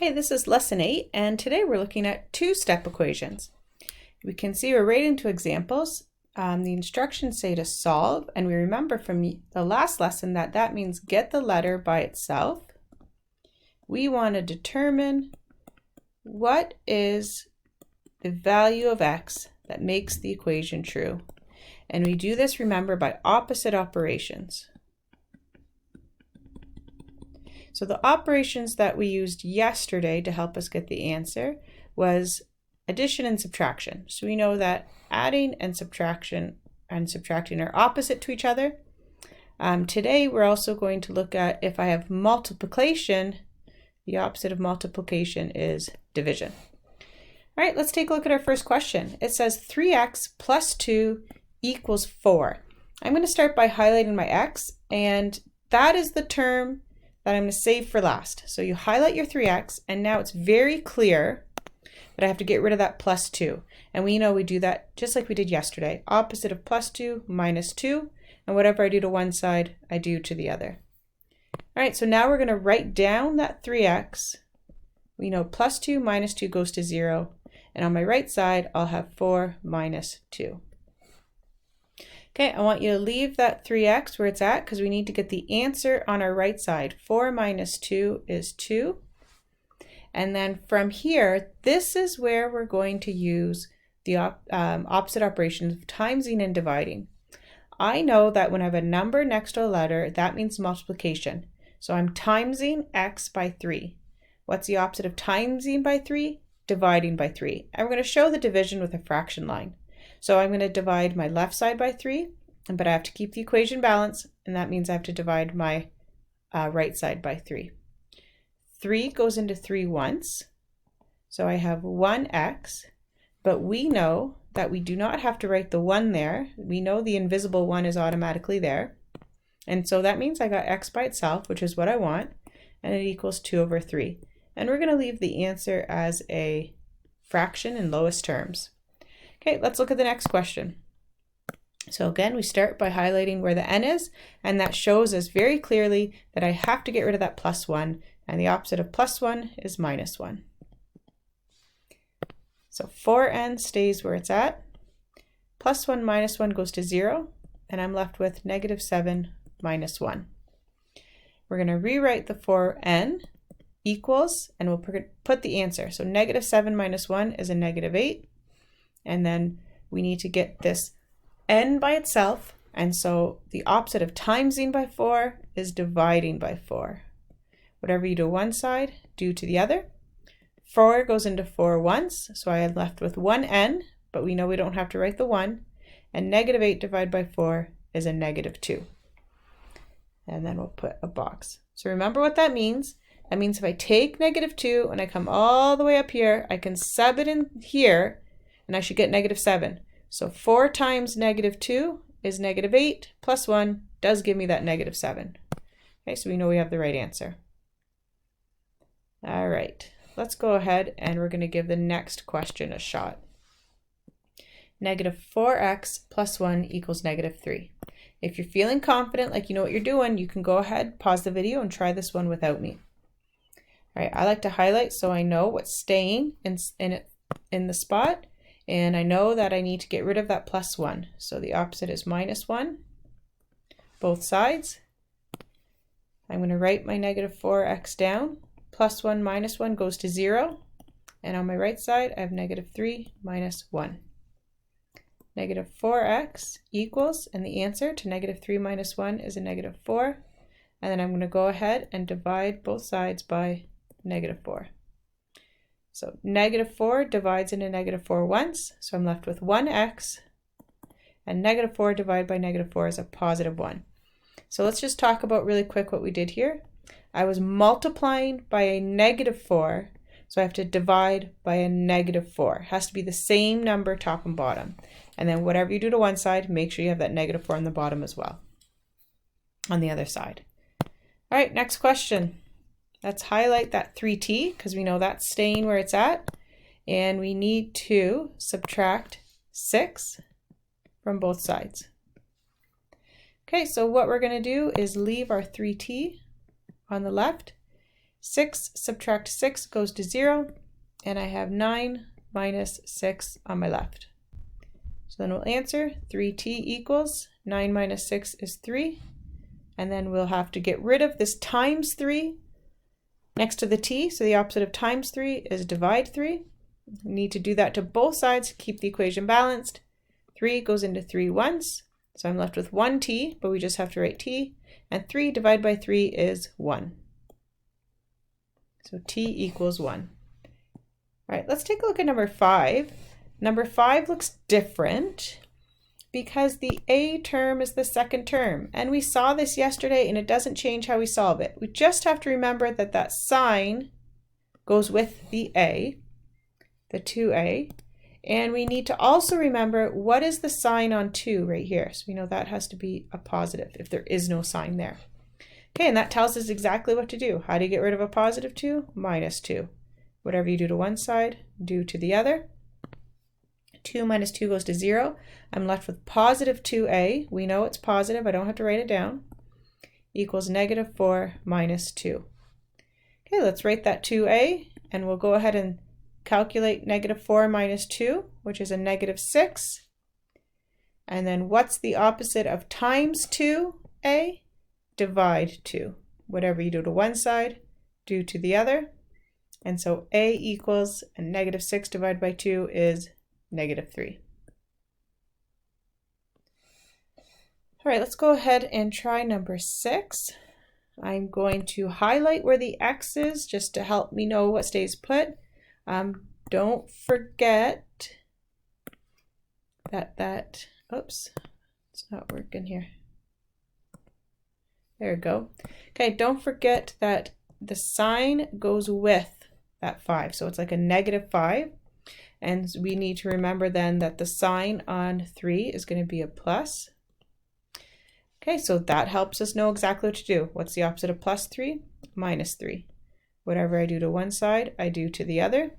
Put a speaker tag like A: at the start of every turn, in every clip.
A: Okay, this is lesson 8, and today we're looking at two-step equations. We can see we're right into examples. The instructions say to solve, and we remember from the last lesson that that means get the letter by itself. We want to determine what is the value of x that makes the equation true. And we do this, remember, by opposite operations. So the operations that we used yesterday to help us get the answer was addition and subtraction. So we know that adding and subtracting are opposite to each other. Today we're also going to look at if I have multiplication, the opposite of multiplication is division. All right, let's take a look at our first question. It says 3x plus 2 equals 4. I'm going to start by highlighting my x, and that is the term that I'm going to save for last. So you highlight your 3x, and now it's very clear that I have to get rid of that plus 2. And we know we do that just like we did yesterday. Opposite of plus 2, minus 2. And whatever I do to one side, I do to the other. All right, so now we're going to write down that 3x. We know plus 2 minus 2 goes to 0. And on my right side, I'll have 4 minus 2. Okay, I want you to leave that 3x where it's at because we need to get the answer on our right side. 4 minus 2 is 2. And then from here, this is where we're going to use the opposite operations of timesing and dividing. I know that when I have a number next to a letter, that means multiplication. So I'm timesing x by 3. What's the opposite of timesing by 3? Dividing by 3. And we're going to show the division with a fraction line. So I'm going to divide my left side by 3, but I have to keep the equation balanced, and that means I have to divide my right side by 3. 3 goes into 3 once, so I have 1x, but we know that we do not have to write the 1 there. We know the invisible 1 is automatically there, and so that means I got x by itself, which is what I want, and it equals 2 over 3. And we're going to leave the answer as a fraction in lowest terms. Okay, let's look at the next question. So again, we start by highlighting where the n is, and that shows us very clearly that I have to get rid of that plus 1, and the opposite of plus 1 is minus 1. So 4n stays where it's at. Plus 1 minus 1 goes to 0, and I'm left with negative 7 minus 1. We're going to rewrite the 4n equals, and we'll put the answer. So negative 7 minus 1 is a negative 8. And then we need to get this n by itself, and so the opposite of timesing by 4 is dividing by 4. Whatever you do one side, do to the other. 4 goes into 4 once, so I am left with 1n, but we know we don't have to write the 1, and negative 8 divided by 4 is a negative 2. And then we'll put a box. So remember what that means. That means if I take negative 2 and I come all the way up here, I can sub it in here, and I should get negative 7. So 4 times negative 2 is negative 8, plus 1 does give me that negative 7. Okay, so we know we have the right answer. All right, let's go ahead and we're going to give the next question a shot. Negative 4x plus 1 equals negative 3. If you're feeling confident, like you know what you're doing, you can go ahead, pause the video, and try this one without me. All right, I like to highlight so I know what's staying in the spot. And I know that I need to get rid of that plus 1. So the opposite is minus 1, both sides. I'm going to write my negative 4x down. Plus 1 minus 1 goes to 0. And on my right side, I have negative 3 minus 1. Negative 4x equals, and the answer to negative 3 minus 1 is a negative 4. And then I'm going to go ahead and divide both sides by negative 4. So negative 4 divides into negative 4 once, so I'm left with 1x, and negative 4 divided by negative 4 is a positive 1. So let's just talk about really quick what we did here. I was multiplying by a negative 4, so I have to divide by a negative 4. It has to be the same number top and bottom. And then whatever you do to one side, make sure you have that negative 4 on the bottom as well, on the other side. All right, next question. Let's highlight that 3t because we know that's staying where it's at, and we need to subtract 6 from both sides. Okay, so what we're going to do is leave our 3t on the left, 6 subtract 6 goes to 0, and I have 9 minus 6 on my left. So then we'll answer 3t equals 9 minus 6 is 3, and then we'll have to get rid of this times 3 next to the t, so the opposite of times 3 is divide 3. We need to do that to both sides to keep the equation balanced. 3 goes into 3 once, so I'm left with 1t, but we just have to write t, and 3 divided by 3 is 1. So t equals 1. All right, let's take a look at number 5. Number 5 looks different because the a term is the second term, and we saw this yesterday and it doesn't change how we solve it. We just have to remember that that sign goes with the a, the 2a, and we need to also remember what is the sign on 2 right here. So we know that has to be a positive if there is no sign there. Okay, and that tells us exactly what to do. How do you get rid of a positive 2? Minus 2. Whatever you do to one side, do to the other. 2 minus 2 goes to 0. I'm left with positive 2a. We know it's positive. I don't have to write it down. Equals negative 4 minus 2. Okay, let's write that 2a, and we'll go ahead and calculate negative 4 minus 2, which is a negative 6. And then what's the opposite of times 2a? Divide 2. Whatever you do to one side, do to the other. And so a equals, and negative 6 divided by 2 is negative 3. All right, let's go ahead and try number 6. I'm going to highlight where the x is just to help me know what stays put. Don't forget that, oops, it's not working here. There we go. Okay, don't forget that the sign goes with that 5. So it's like a negative 5. And we need to remember then that the sign on 3 is going to be a plus. Okay, so that helps us know exactly what to do. What's the opposite of plus 3? Minus 3. Whatever I do to one side, I do to the other.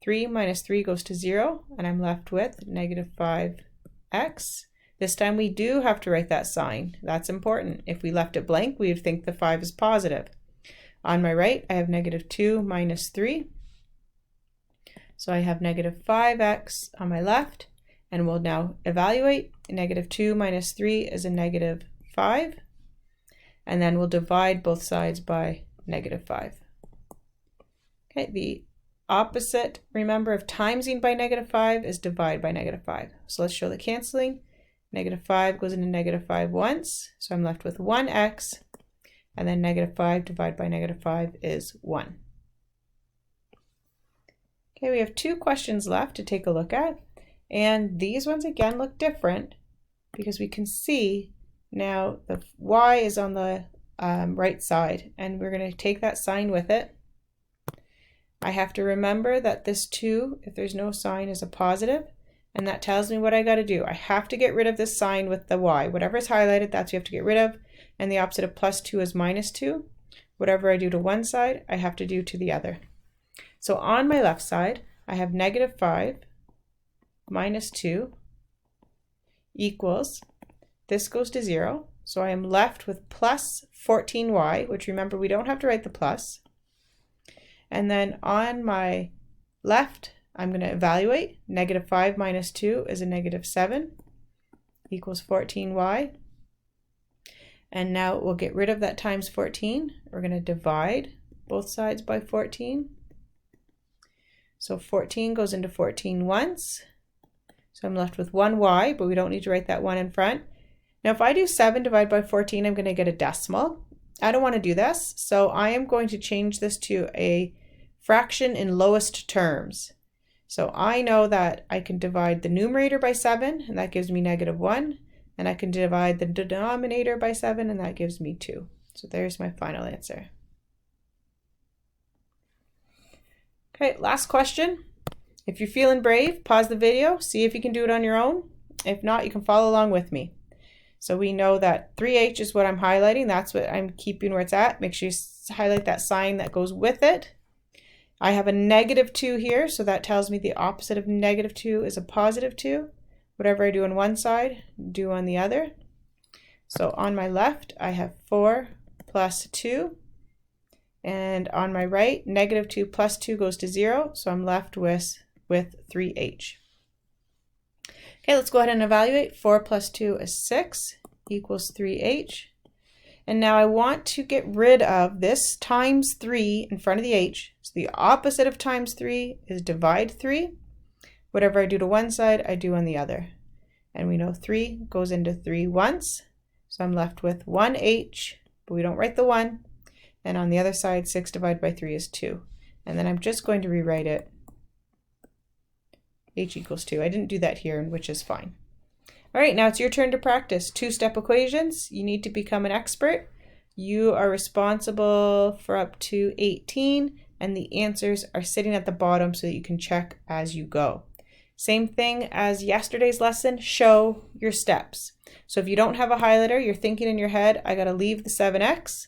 A: 3 minus 3 goes to 0, and I'm left with negative 5x. This time we do have to write that sign. That's important. If we left it blank, we would think the 5 is positive. On my right, I have negative 2 minus 3. So I have negative 5x on my left, and we'll now evaluate. Negative 2 minus 3 is a negative 5, and then we'll divide both sides by negative 5. Okay, the opposite, remember, of timesing by negative 5 is divide by negative 5. So let's show the canceling. Negative 5 goes into negative 5 once, so I'm left with 1x, and then negative 5 divided by negative 5 is 1. Okay, we have 2 questions left to take a look at, and these ones again look different because we can see now the y is on the right side, and we're going to take that sign with it. I have to remember that this 2, if there's no sign, is a positive, and that tells me what I got to do. I have to get rid of this sign with the y. Whatever is highlighted, that's what you have to get rid of, and the opposite of plus 2 is minus 2. Whatever I do to one side, I have to do to the other. So on my left side, I have negative 5 minus 2 equals, this goes to 0, so I am left with plus 14y, which remember we don't have to write the plus. And then on my left, I'm going to evaluate. Negative 5 minus 2 is a negative 7 equals 14y. And now we'll get rid of that times 14. We're going to divide both sides by 14. So 14 goes into 14 once. So I'm left with 1y, but we don't need to write that 1 in front. Now if I do 7 divided by 14, I'm going to get a decimal. I don't want to do this, so I am going to change this to a fraction in lowest terms. So I know that I can divide the numerator by 7, and that gives me negative 1. And I can divide the denominator by 7, and that gives me 2. So there's my final answer. Okay, last question. If you're feeling brave, pause the video, see if you can do it on your own. If not, you can follow along with me. So we know that 3h is what I'm highlighting. That's what I'm keeping where it's at. Make sure you highlight that sign that goes with it. I have a negative 2 here, so that tells me the opposite of negative 2 is a positive 2. Whatever I do on one side, do on the other. So on my left, I have 4 plus 2. And on my right, -2 plus 2 goes to 0, so I'm left with 3h. Okay, let's go ahead and evaluate. 4 plus 2 is 6 equals 3h. And now I want to get rid of this times 3 in front of the h. So the opposite of times 3 is divide 3. Whatever I do to one side, I do on the other. And we know 3 goes into 3 once. So I'm left with 1h, but we don't write the 1. And on the other side, 6 divided by 3 is 2. And then I'm just going to rewrite it. H equals 2. I didn't do that here, which is fine. All right, now it's your turn to practice. Two-step equations. You need to become an expert. You are responsible for up to 18, and the answers are sitting at the bottom so that you can check as you go. Same thing as yesterday's lesson, show your steps. So if you don't have a highlighter, you're thinking in your head, I got to leave the 7x,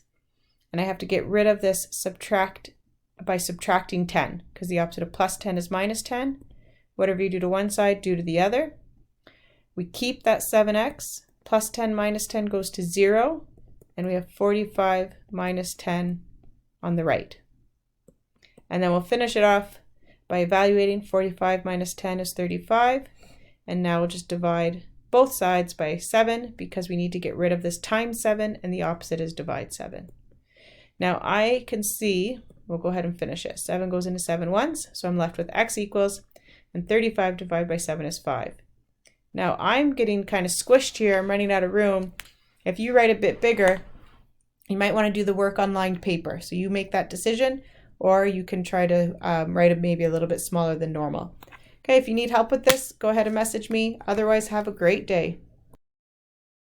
A: and I have to get rid of this subtract by subtracting 10, because the opposite of plus 10 is minus 10. Whatever you do to one side, do to the other. We keep that 7x, plus 10 minus 10 goes to 0, and we have 45 minus 10 on the right. And then we'll finish it off by evaluating. 45 minus 10 is 35, and now we'll just divide both sides by 7 because we need to get rid of this times 7, and the opposite is divide 7. Now I can see, we'll go ahead and finish it. 7 goes into 7 once, so I'm left with x equals, and 35 divided by 7 is 5. Now I'm getting kind of squished here. I'm running out of room. If you write a bit bigger, you might want to do the work on lined paper. So you make that decision, or you can try to write it maybe a little bit smaller than normal. Okay, if you need help with this, go ahead and message me. Otherwise, have a great day.